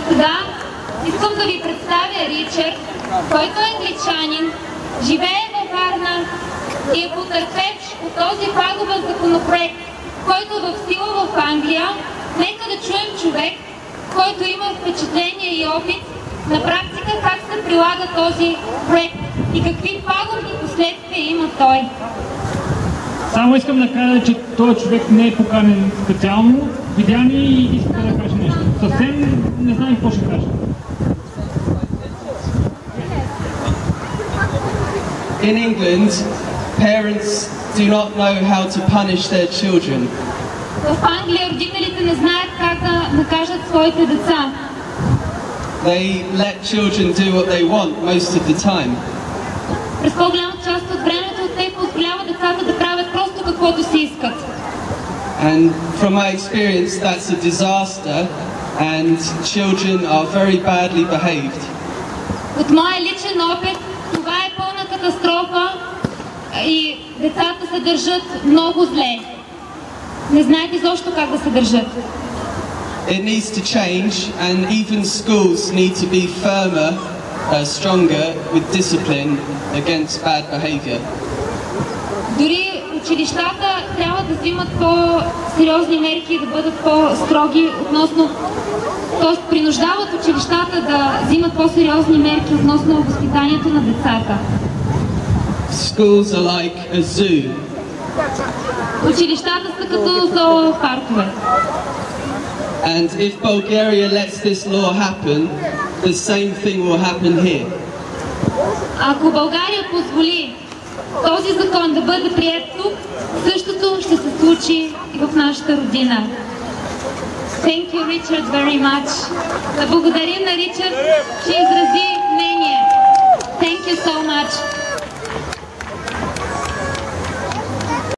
Сега искам да ви представя Ричард, който е англичанин, живее във Варна и е потърпевш от този пагубен законопроект, който е в сила в Англия. Нека да чуем човек, който има впечатление и опит на практика как се прилага този проект и какви пагубни последствия има той. Само искам да кажа, че този човек не е поканен специално. Видя ни и иска да каже нещо. Съвсем не знам какво ще каже. In England, parents do not know how to punish their children. В Англия родителите не знаят как да накажат своите деца. They let children do what they want most of the time. През по-голяма част от времето те позволяват децата да правят просто каквото си искат. And from my experience, that's a disaster, and children are very badly behaved. От моя личен опит, това е пълна катастрофа и децата се държат много зле. Не знаете изобщо как да се държат. It needs to change, and even schools need to be firmer, stronger with discipline against bad behavior. Дори училищата трябва да взимат по-сериозни мерки и да бъдат по-строги относно, т.е. принуждават училищата да взимат по-сериозни мерки относно възпитанието на децата. Schools are like a zoo. Училищата са като зоопаркове. And if Bulgaria lets this law happen, the same thing will happen here. Ако България позволи този закон да бъде приет тук, същото ще се случи и в нашата родина. Thank you, Richard, very much. Да благодарим на Ричард, че изрази мнение. Thank you so much.